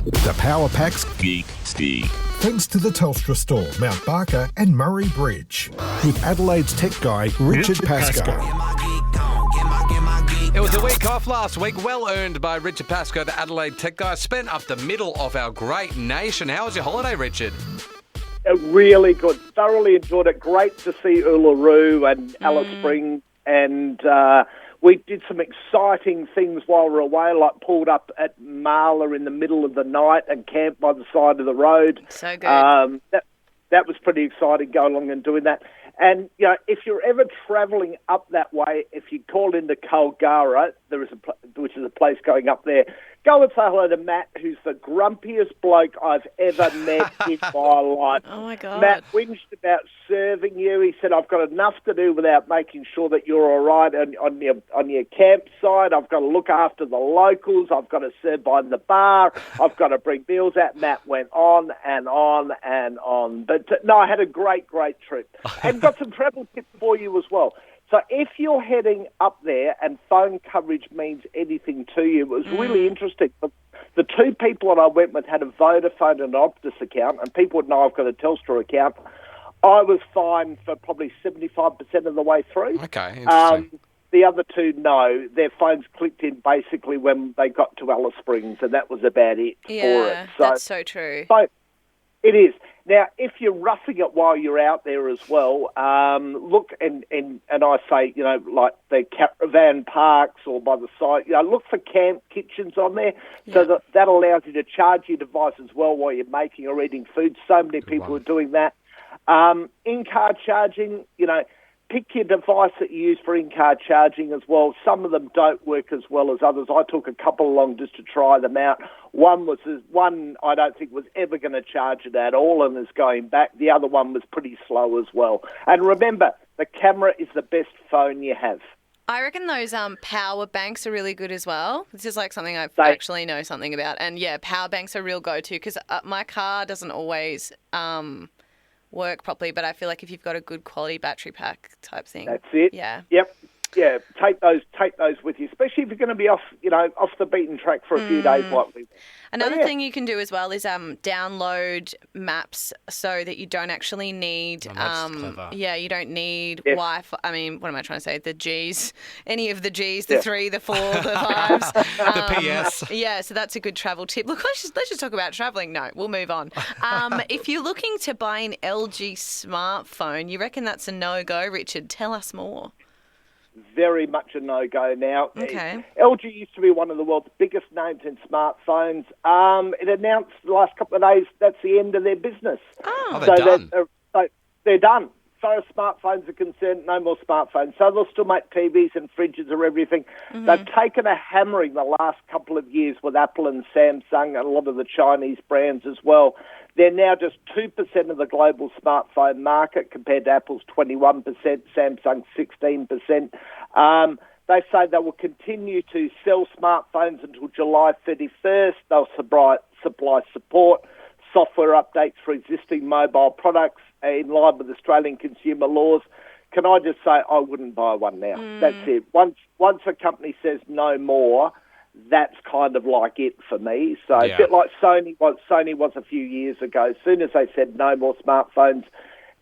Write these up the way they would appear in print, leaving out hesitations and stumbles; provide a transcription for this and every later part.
The Power Pack's Geek Speak. thanks to the Telstra store, Mount Barker and Murray Bridge. With Adelaide's tech guy, Richard Pascoe. It was a week off last week, well earned by Richard Pascoe, the Adelaide tech guy, spent up the middle of our great nation. How was your holiday, Richard? Really good. Thoroughly enjoyed it. Great to see Uluru and Alice Springs. And we did some exciting things while we were away, like pulled up at Marla in the middle of the night and camped by the side of the road. So good. That was pretty exciting, going along and doing that. And, you know, if you're ever travelling up that way, if you call into Kulgara, which is a place going up there, go and say hello to Matt, who's the grumpiest bloke I've ever met in my life. Oh, my God. Matt whinged about serving you. He said, I've got enough to do without making sure that you're all right on your campsite. I've got to look after the locals. I've got to serve behind the bar. I've got to bring meals out. Matt went on and on and on. But, no, I had a great, great trip. And got some travel tips for you as well. So if you're heading up there and phone coverage means anything to you, it was really interesting. The two people that I went with had a Vodafone and an Optus account, and people would know I've got a Telstra account. I was fine for probably 75% of the way through. Okay, interesting. The other two, no. Their phones clicked in basically when they got to Alice Springs, and that was about it for it. Yeah, that's so true. So it is. Now, if you're roughing it while you're out there as well, look, and I say, you know, like the caravan parks or by the side, you know, look for camp kitchens on there, so that allows you to charge your device as well while you're making or eating food. So many people are doing that. In-car charging, you know, pick your device that you use for in-car charging as well. Some of them don't work as well as others. I took a couple along just to try them out. One I don't think was ever going to charge it at all and is going back. The other one was pretty slow as well. And remember, the camera is the best phone you have. I reckon those power banks are really good as well. This is like something I actually know something about. And, yeah, power banks are a real go-to because my car doesn't always work properly, but I feel like if you've got a good quality battery pack type thing. That's it. Yeah. Yep. Yeah, take those with you, especially if you're going to be off the beaten track for a few days like we. Another thing you can do as well is download maps so that you don't actually need you don't need Wi-Fi. I mean, what am I trying to say? The G's, any of the G's, the 3, the 4, the 5s, the PS. Yeah, so that's a good travel tip. Look, let's just talk about travelling. No, we'll move on. If you're looking to buy an LG smartphone, you reckon that's a no-go, Richard? Tell us more. Very much a no-go now. Okay. LG used to be one of the world's biggest names in smartphones. It announced the last couple of days that's the end of their business. Oh, they're done. They're done. As far as smartphones are concerned, no more smartphones. So they'll still make TVs and fridges or everything. They've taken a hammering the last couple of years with Apple and Samsung and a lot of the Chinese brands as well. They're now just 2% of the global smartphone market compared to Apple's 21%, Samsung's 16%. They say they will continue to sell smartphones until July 31st. They'll supply support, software updates for existing mobile products in line with Australian consumer laws. Can I just say I wouldn't buy one now? That's it. Once a company says no more, that's kind of like it for me. So a bit like Sony was a few years ago. As soon as they said no more smartphones,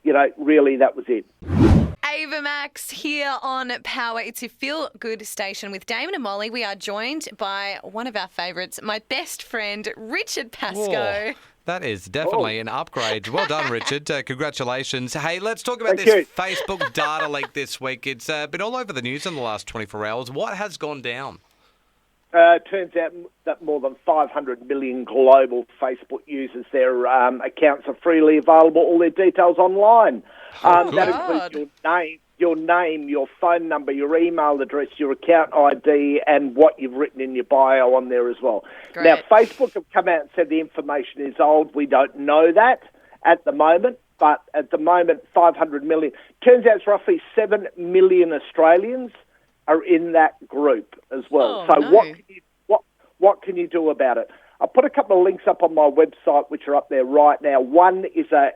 you know, really that was it. Ava Max here on Power. It's a feel-good station with Damon and Molly. We are joined by one of our favourites, my best friend, Richard Pascoe. Whoa. That is definitely an upgrade. Well done, Richard. Congratulations. Hey, let's talk about this Facebook data leak this week. It's been all over the news in the last 24 hours. What has gone down? Turns out that more than 500 million global Facebook users, their accounts are freely available, all their details online. That includes your name, your phone number, your email address, your account ID, and what you've written in your bio on there as well. Great. Now, Facebook have come out and said the information is old. We don't know that at the moment, but at the moment, 500 million. Turns out it's roughly 7 million Australians are in that group as well. Oh, so no. what can you do about it? I put a couple of links up on my website, which are up there right now. One is a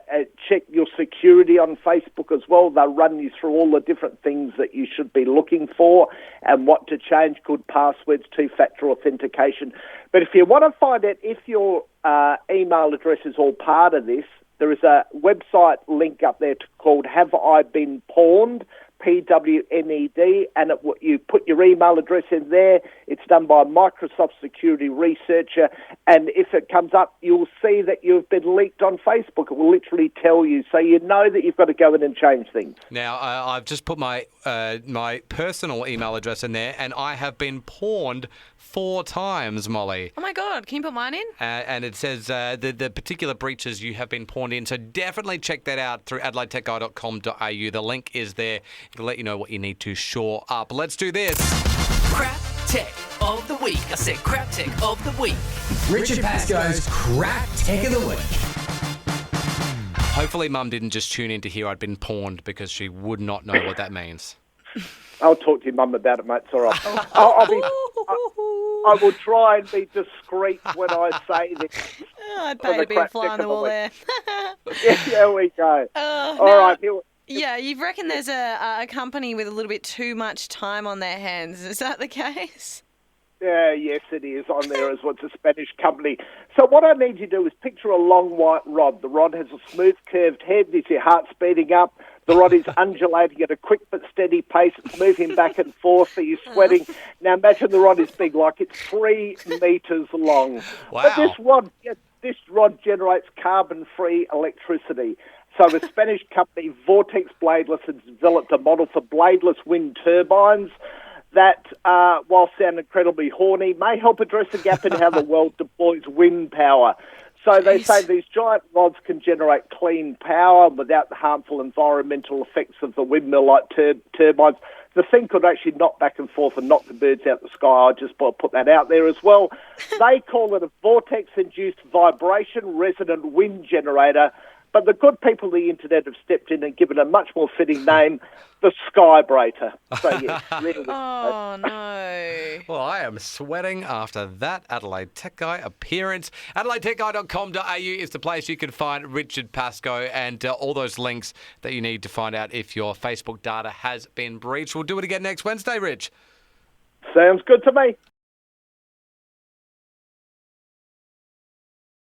check your security on Facebook as well. They'll run you through all the different things that you should be looking for and what to change, good passwords, two-factor authentication. But if you want to find out if your email address is all part of this, there is a website link up there called Have I Been Pawned? PWNED, and you put your email address in there. It's done by a Microsoft security researcher, and if it comes up, you'll see that you've been leaked on Facebook. It will literally tell you, so you know that you've got to go in and change things. Now, I've just put my my personal email address in there, and I have been pawned 4 times, Molly. Oh my God, can you put mine in? And it says the particular breaches you have been pawned in, so definitely check that out through adelaidetechguy.com.au. The link is there. It'll let you know what you need to shore up. Let's do this. Crap Tech of the Week. I said Crap Tech of the Week. Richard Pascoe's Crap Tech of the Week. Hopefully Mum didn't just tune in to hear I'd been pawned, because she would not know what that means. I'll talk to your mum about it, mate. It's all right. I will try and be discreet when I say this. I'd pay to be a fly on the wall there. Yeah, there we go. All right. Yeah, you reckon there's a company with a little bit too much time on their hands. Is that the case? Yes, it is on there as well. It's a Spanish company. So what I need you to do is picture a long white rod. The rod has a smooth curved head. There's your heart speeding up. The rod is undulating at a quick but steady pace. It's moving back and forth, so you're sweating. Now imagine the rod is big, like it's 3 metres long. Wow. But this rod generates carbon-free electricity. So the Spanish company Vortex Bladeless has developed a model for bladeless wind turbines that, while sound incredibly horny, may help address a gap in how the world deploys wind power. So they say these giant rods can generate clean power without the harmful environmental effects of the windmill-like turbines. The thing could actually knock back and forth and knock the birds out the sky. I just put that out there as well. They call it a vortex-induced vibration resonant wind generator. But the good people of the internet have stepped in and given a much more fitting name, the Skybrater. So, yes, really. Oh, no. Well, I am sweating after that Adelaide Tech Guy appearance. AdelaideTechGuy.com.au is the place you can find Richard Pascoe and all those links that you need to find out if your Facebook data has been breached. We'll do it again next Wednesday, Rich. Sounds good to me.